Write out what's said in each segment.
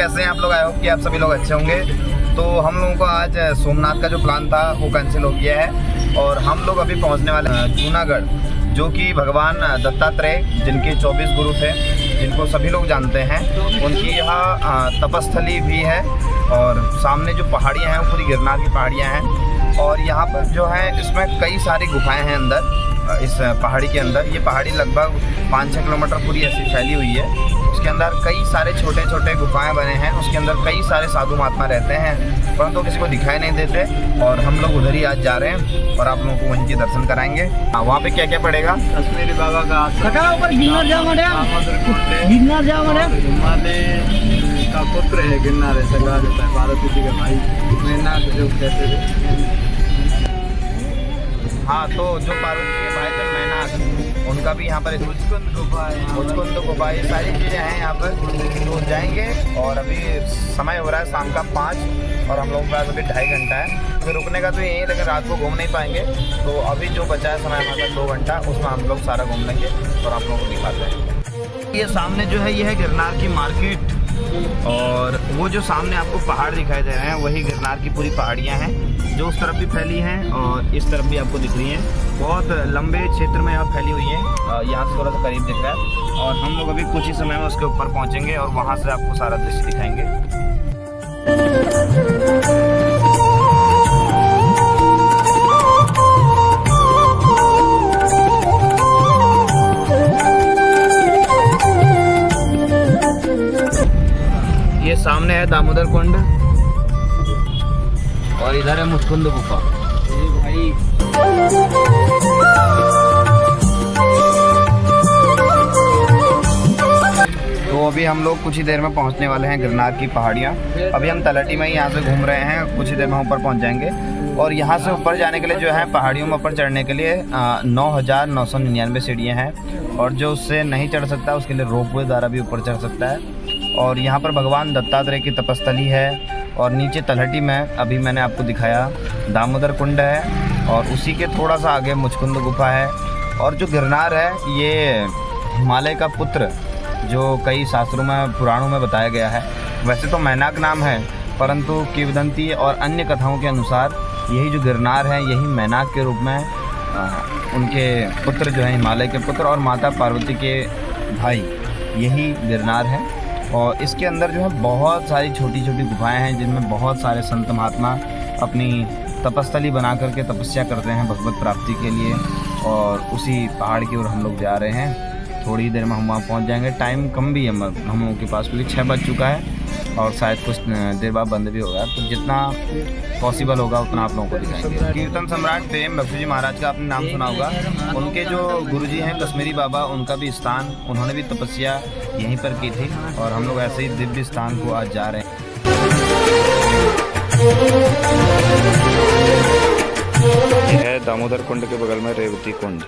कैसे हैं आप लोग? आई होप कि आप सभी लोग अच्छे होंगे। तो हम लोगों को आज सोमनाथ का जो प्लान था वो कैंसिल हो गया है और हम लोग अभी पहुंचने वाले हैं जूनागढ़, जो कि भगवान दत्तात्रेय जिनके 24 गुरु थे, जिनको सभी लोग जानते हैं, उनकी यह तपस्थली भी है। और सामने जो पहाड़ियाँ हैं वो पूरी गिरनार की पहाड़ियाँ हैं और यहाँ पर जो है इसमें कई सारी गुफाएँ हैं अंदर इस पहाड़ी के अंदर। ये पहाड़ी लगभग 5-6 किलोमीटर पूरी ऐसी फैली हुई है। उसके अंदर कई सारे छोटे छोटे गुफाएं बने हैं। उसके अंदर कई सारे साधु महात्मा रहते हैं, परंतु किसी को दिखाई नहीं देते। और हम लोग उधर ही आज जा रहे हैं और आप लोगों को वहीं के दर्शन कराएंगे। वहाँ पे क्या क्या पड़ेगा? कश्मीरी बाबा का का पुत्र है, गिरनार ऐसा कहा जाता है, पार्वती जी का भाई मैनाक जो कहते थे। हाँ, तो जो पार्वती के भाई थे मैनाक, उनका भी यहाँ पर मुचकुंद गुफा है, ये सारी चीज़ें हैं यहाँ पर। तो जाएंगे और अभी समय हो रहा है शाम का 5 और हम लोगों के पास अभी 2.5 घंटा है। तो रुकने का तो यही है, लेकिन रात को घूम नहीं पाएंगे। तो अभी जो बचा है समय हमारा 2 घंटा, उसमें हम लोग सारा घूम लेंगे और आप लोगों को दिखाते हैं। ये सामने जो है ये है गिरनार की मार्केट और वो जो सामने आपको पहाड़ दिखाई दे रहे हैं वही गिरनार की पूरी पहाड़ियाँ हैं, जो उस तरफ भी फैली हैं और इस तरफ भी आपको दिख रही हैं। बहुत लंबे क्षेत्र में यहाँ फैली हुई है। यहाँ से थोड़ा सा करीब दिख रहा है और हम लोग अभी कुछ ही समय में उसके ऊपर पहुँचेंगे और वहाँ से आपको सारा दृश्य दिखाएंगे। ये सामने है दामोदर कुंड और इधर है मुचकुंद गुफा। भाई तो अभी हम लोग कुछ ही देर में पहुंचने वाले हैं गिरनार की पहाड़ियाँ। अभी हम तलहटी में ही यहाँ से घूम रहे हैं, कुछ ही देर में ऊपर पहुंच जाएंगे। और यहाँ से ऊपर जाने के लिए जो है पहाड़ियों में ऊपर चढ़ने के लिए 9,999 सीढ़ियाँ हैं और जो उससे नहीं चढ़ सकता उसके लिए रोपवे द्वारा भी ऊपर चढ़ सकता है। और यहाँ पर भगवान दत्तात्रेय की तपस्थली है और नीचे तलहटी में अभी मैंने आपको दिखाया दामोदर कुंड है और उसी के थोड़ा सा आगे मुचकुंद गुफा है। और जो गिरनार है ये हिमालय का पुत्र, जो कई शास्त्रों में पुराणों में बताया गया है। वैसे तो मैनाक नाम है, परंतु किंवदंती और अन्य कथाओं के अनुसार यही जो गिरनार है यही मैनाक के रूप में उनके पुत्र जो है हिमालय के पुत्र और माता पार्वती के भाई, यही गिरनार है। और इसके अंदर जो है बहुत सारी छोटी छोटी गुफाएं हैं जिनमें बहुत सारे संत महात्मा अपनी तपस्थली बना करके तपस्या करते हैं भगवत प्राप्ति के लिए। और उसी पहाड़ की ओर हम लोग जा रहे हैं। थोड़ी देर में हम वहाँ पहुँच जाएंगे। टाइम कम भी है हम लोगों के पास, क्योंकि 6 बज चुका है और शायद कुछ देर बाद बंद भी होगा। तो जितना पॉसिबल होगा उतना आप लोगों को दिखाएंगे। कीर्तन सम्राट प्रेम भक्ति जी महाराज का आपने नाम सुना होगा। उनके जो गुरुजी हैं कश्मीरी बाबा, उनका भी स्थान, उन्होंने भी तपस्या यहीं पर की थी और हम लोग ऐसे ही दिव्य स्थान को आज जा रहे हैं। यह है दामोदर कुंड के बगल में रेवती कुंड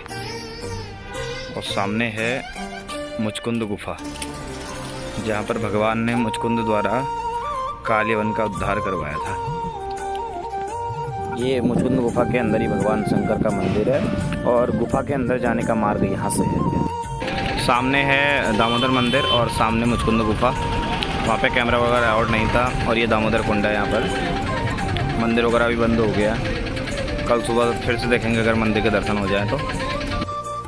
और सामने है मुचकुंद गुफा, जहाँ पर भगवान ने मुचकुंद द्वारा काल्यवन का उद्धार करवाया था। ये मुचकुंद गुफा के अंदर ही भगवान शंकर का मंदिर है और गुफा के अंदर जाने का मार्ग यहाँ से है। सामने है दामोदर मंदिर और सामने मुचकुंद गुफा। वहाँ पे कैमरा वगैरह अलाउड नहीं था और ये दामोदर कुंड है। यहाँ पर मंदिर वगैरह भी बंद हो गया। कल सुबह फिर से देखेंगे अगर मंदिर के दर्शन हो जाए तो।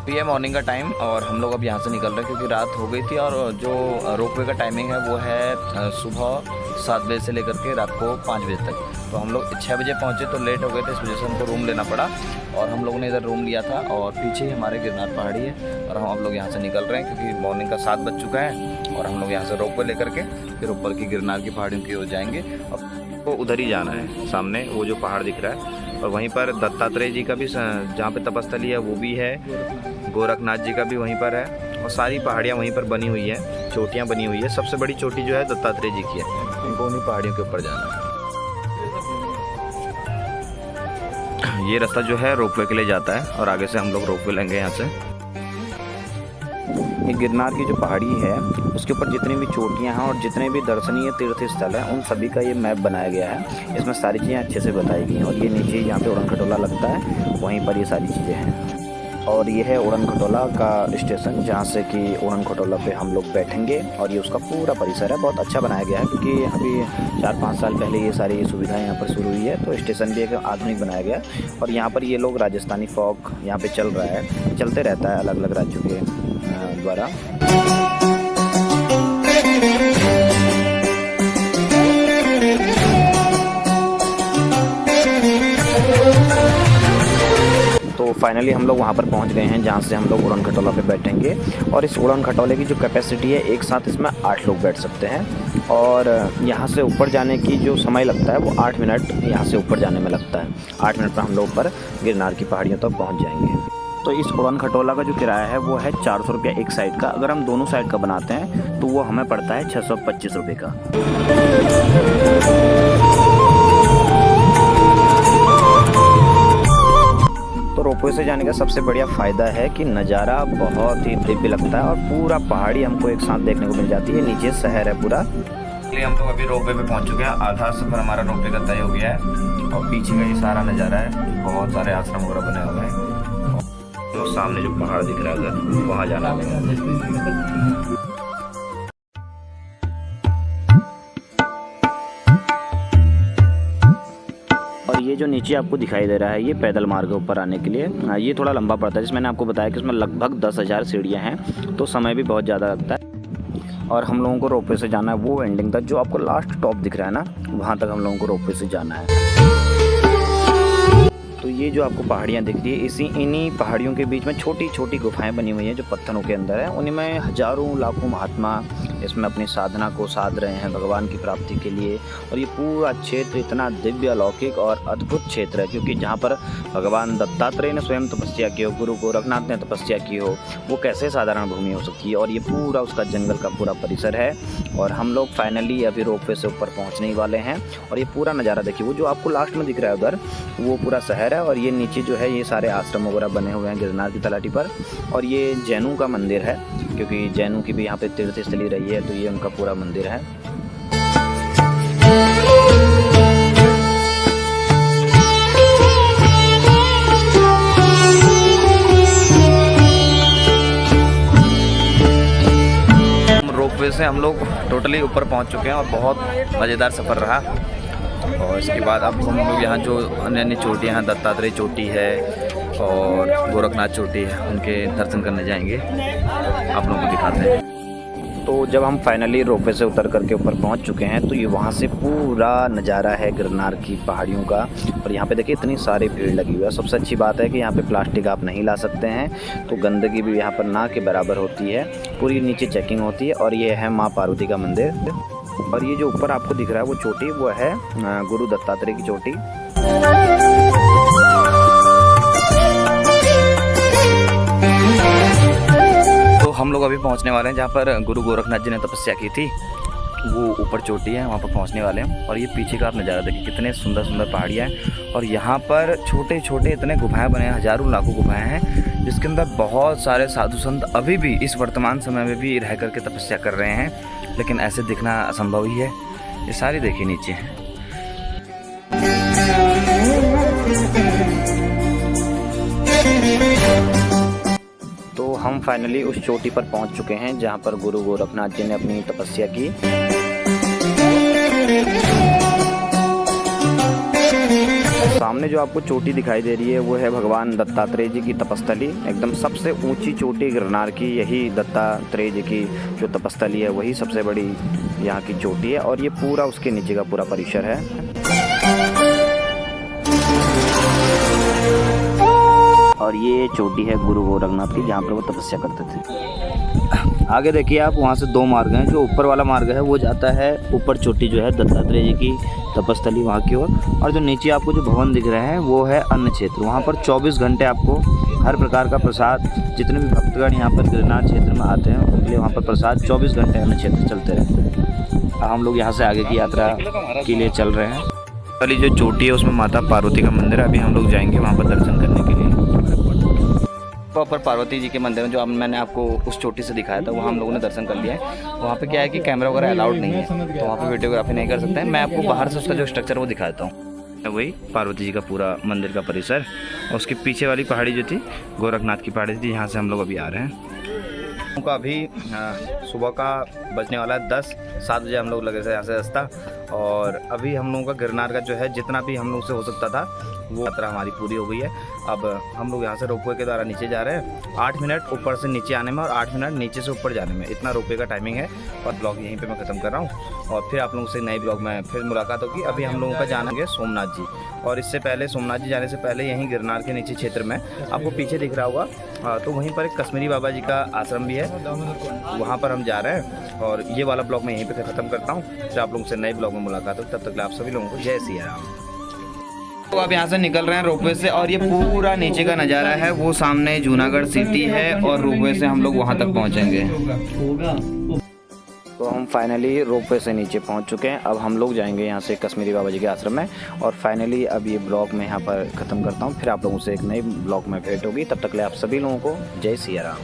ये मॉर्निंग का टाइम और हम लोग अब यहाँ से निकल रहे हैं क्योंकि रात हो गई थी और जो रोपवे का टाइमिंग है वो है सुबह 7 बजे से लेकर के रात को 5 बजे तक। तो हम लोग 6 बजे पहुँचे तो लेट हो गए थे, इस वजह से हमको रूम लेना पड़ा और हम लोगों ने इधर रूम लिया था। और पीछे ही हमारे गिरनार पहाड़ी है और हम लोग यहाँ से निकल रहे हैं क्योंकि मॉर्निंग का 7 बज चुका है और हम लोग यहाँ से रोपवे लेकर के फिर ऊपर की गिरनार की पहाड़ियों की ओर जाएंगे। और तो उधर ही जाना है, सामने वो जो पहाड़ दिख रहा है और वहीं पर दत्तात्रेय जी का भी जहाँ पे तपस्थली है वो भी है, गोरखनाथ जी का भी वहीं पर है और सारी पहाड़ियाँ वहीं पर बनी हुई है, चोटियाँ बनी हुई है। सबसे बड़ी चोटी जो है दत्तात्रेय जी की है, उनको उन्हीं पहाड़ियों के ऊपर जाना है। ये रास्ता जो है रोपवे के लिए जाता है और आगे से हम लोग रोपवे लेंगे यहाँ से। ये गिरनार की जो पहाड़ी है उसके ऊपर जितनी भी चोटियाँ हैं और जितने भी दर्शनीय तीर्थ स्थल हैं उन सभी का ये मैप बनाया गया है। इसमें सारी चीज़ें अच्छे से बताई गई हैं और ये नीचे जहाँ पे उड़न खटोला लगता है वहीं पर ये सारी चीज़ें हैं। और ये है उड़न खटोला का स्टेशन, जहाँ से कि उड़न खटोला पे हम लोग बैठेंगे। और ये उसका पूरा परिसर है, बहुत अच्छा बनाया गया है, क्योंकि अभी 4-5 साल पहले ये सारी सुविधाएं यहाँ पर शुरू हुई है। तो स्टेशन भी एक आधुनिक बनाया गया है। और यहाँ पर ये लोग राजस्थानी फोक यहाँ पे चल रहा है, चलते रहता है अलग अलग राज्यों के द्वारा। तो फाइनली हम लोग वहाँ पर पहुँच गए हैं, जहाँ से हम लोग उड़न खटोला पे बैठेंगे। और इस उड़न खटोले की जो कैपेसिटी है, एक साथ इसमें 8 लोग बैठ सकते हैं। और यहाँ से ऊपर जाने की जो समय लगता है वो 8 मिनट यहाँ से ऊपर जाने में लगता है। 8 मिनट में हम लोग ऊपर गिरनार की पहाड़ियों तक पहुँच जाएंगे। तो इस उड़न खटोला का जो किराया है वो है 400 रुपया एक साइड का। अगर हम दोनों साइड का बनाते हैं तो वो हमें पड़ता है 625 रुपये का। तो रोपवे से जाने का सबसे बढ़िया फ़ायदा है कि नज़ारा बहुत ही दिव्य लगता है और पूरा पहाड़ी हमको एक साथ देखने को मिल जाती है। नीचे शहर है पूरा। इसलिए हम लोग अभी रोपवे पे पहुंच चुके हैं। आधा सफ़र हमारा रोपवे का तय हो गया है। और पीछे का ये सारा नज़ारा है, बहुत सारे आश्रम वगैरह बने हुए हैं। तो सामने जो पहाड़ दिख रहा है उधर, वहाँ जाना है। और ये जो नीचे आपको दिखाई दे रहा है, ये पैदल मार्ग ऊपर आने के लिए। ये थोड़ा लंबा पड़ता है, जिसमें मैंने आपको बताया कि इसमें लगभग 10,000 सीढ़ियाँ हैं, तो समय भी बहुत ज़्यादा लगता है। और हम लोगों को रोपवे से जाना है वो एंडिंग तक, जो आपको लास्ट टॉप दिख रहा है ना, वहाँ तक हम लोगों को रोपवे से जाना है। तो ये जो आपको पहाड़ियाँ दिख रही है, इन्हीं पहाड़ियों के बीच में छोटी छोटी गुफाएं बनी हुई हैं, जो पत्थरों के अंदर है। उन्हीं में हजारों लाखों महात्मा इसमें अपनी साधना को साध रहे हैं भगवान की प्राप्ति के लिए। और ये पूरा क्षेत्र इतना दिव्य, अलौकिक और अद्भुत क्षेत्र है, क्योंकि जहाँ पर भगवान दत्तात्रेय ने स्वयं तपस्या की हो, गुरु गोरखनाथ ने तपस्या की हो, वो कैसे साधारण भूमि हो सकती है। और ये पूरा उसका जंगल का पूरा परिसर है। और हम लोग फाइनली अभी रोपवे से ऊपर पहुँचने ही वाले हैं। और ये पूरा नज़ारा देखिए, वो जो आपको लास्ट में दिख रहा है उधर, वो पूरा शहर है। और ये नीचे जो है, ये सारे आश्रम वगैरह बने हुए हैं गिरनार की तलहटी पर। और ये जैनों का मंदिर है, क्योंकि जैनों की भी यहाँ पे तीर्थ स्थली रही है, तो ये उनका पूरा मंदिर है। रोपवे से हम लोग टोटली ऊपर पहुँच चुके हैं और बहुत मज़ेदार सफ़र रहा। और इसके बाद अब हम लोग यहाँ जो अन्य अन्य चोटियाँ हैं, दत्तात्रेय चोटी है और गोरखनाथ चोटी है, उनके दर्शन करने जाएंगे, आप लोगों को दिखाते हैं। तो जब हम फाइनली रोपवे से उतर करके ऊपर पहुंच चुके हैं, तो ये वहाँ से पूरा नज़ारा है गिरनार की पहाड़ियों का। और यहाँ पे देखिए इतनी सारी भीड़ लगी हुई है। सबसे अच्छी बात है कि यहाँ पे प्लास्टिक आप नहीं ला सकते हैं, तो गंदगी भी यहाँ पर ना के बराबर होती है। पूरी नीचे चेकिंग होती है। और ये है माँ पार्वती का मंदिर। और ये जो ऊपर आपको दिख रहा है वो चोटी, वो है गुरु दत्तात्रेय की चोटी। तो हम लोग अभी पहुंचने वाले हैं जहाँ पर गुरु गोरखनाथ जी ने तपस्या की थी, वो ऊपर चोटी है, वहाँ पर पहुँचने वाले हैं। और ये पीछे का आप नज़ारा देखिए, कितने सुंदर सुंदर पहाड़ियाँ हैं। और यहाँ पर छोटे छोटे इतने गुफाएं बने हैं, हजारों लाखों गुफाएं हैं, जिसके अंदर बहुत सारे साधु संत अभी भी इस वर्तमान समय में भी रह करके तपस्या कर रहे हैं। लेकिन ऐसे दिखना असंभव ही है। ये सारी देखिए नीचे। तो हम फाइनली उस चोटी पर पहुंच चुके हैं जहां पर गुरु गोरखनाथ जी ने अपनी तपस्या की। सामने जो आपको चोटी दिखाई दे रही है वो है भगवान दत्तात्रेय जी की तपस्थली। एकदम सबसे ऊंची चोटी गिरनार की यही दत्तात्रेय जी की जो तपस्थली है, वही सबसे बड़ी यहाँ की चोटी है। और ये पूरा उसके नीचे का पूरा परिसर है। और ये चोटी है गुरु गोरखनाथ की, जहाँ पर वो तपस्या करते थे। आगे देखिए आप, वहाँ से 2 मार्ग हैं। जो ऊपर वाला मार्ग है वो जाता है ऊपर चोटी जो है दत्तात्रेय जी की तपस्थली वहाँ की ओर। और जो नीचे आपको जो भवन दिख रहे हैं वो है अन्न क्षेत्र। वहाँ पर 24 घंटे आपको हर प्रकार का प्रसाद, जितने भी भक्तगण यहाँ पर गिरनार क्षेत्र में आते हैं उनके लिए वहाँ पर प्रसाद 24 घंटे अन्न क्षेत्र चलते रहते हैं। हम लोग यहाँ से आगे की यात्रा के लिए चल रहे हैं। वाली जो चोटी है उसमें माता पार्वती का मंदिर है। अभी हम लोग जाएंगे वहाँ पर दर्शन करने के लिए। प्रॉपर पार्वती जी के मंदिर में जो मैंने आपको उस चोटी से दिखाया था, वहाँ हम लोगों ने दर्शन कर लिया है। वहाँ पे क्या है कि कैमरा वगैरह अलाउड नहीं है, तो वहाँ पे वीडियोग्राफी नहीं कर सकते हैं। मैं आपको बाहर से उसका जो स्ट्रक्चर वो दिखाता हूँ। वही पार्वती जी का पूरा मंदिर का परिसर, और उसके पीछे वाली पहाड़ी जो थी गोरखनाथ की पहाड़ी थी, यहाँ से हम लोग अभी आ रहे हैं। का अभी सुबह का बजने वाला है 7 बजे हम लोग लगे थे यहाँ से रास्ता, और अभी हम लोगों का गिरनार का जो है जितना भी हम लोग से हो सकता था वो यात्रा हमारी पूरी हो गई है। अब हम लोग यहाँ से रोपवे के द्वारा नीचे जा रहे हैं। 8 मिनट ऊपर से नीचे आने में और 8 मिनट नीचे से ऊपर जाने में, इतना रोपवे का टाइमिंग है। और ब्लॉग यहीं पे मैं ख़त्म कर रहा हूँ, और फिर आप लोगों से नए ब्लॉग में फिर मुलाकात होगी। अभी हम लोगों का जाना है सोमनाथ जी, और इससे पहले सोमनाथ जी जाने से पहले यहीं गिरनार के नीचे क्षेत्र में आपको पीछे दिख रहा होगा, तो वहीं पर एक कश्मीरी बाबा जी का आश्रम भी है, वहाँ पर हम जा रहे हैं। और ये वाला ब्लॉग मैं यहीं पे ख़त्म करता हूँ, फिर आप लोगों से नए ब्लॉग में मुलाकात हो। तब तक आप सभी लोगों को जय सिया राम। तो आप यहाँ से निकल रहे हैं रोपवे से, और ये पूरा नीचे का नज़ारा है, वो सामने जूनागढ़ सिटी है, और रोपवे से हम लोग वहाँ तक पहुँचेंगे। तो हम फाइनली रोपवे से नीचे पहुँच चुके हैं। अब हम लोग जाएंगे यहाँ से कश्मीरी बाबा जी के आश्रम में, और फाइनली अब ये ब्लॉग मैं यहाँ पर ख़त्म करता हूँ। फिर आप लोगों से एक नई ब्लॉग में भेंट होगी। तब तक ले आप सभी लोगों को जय सिया राम।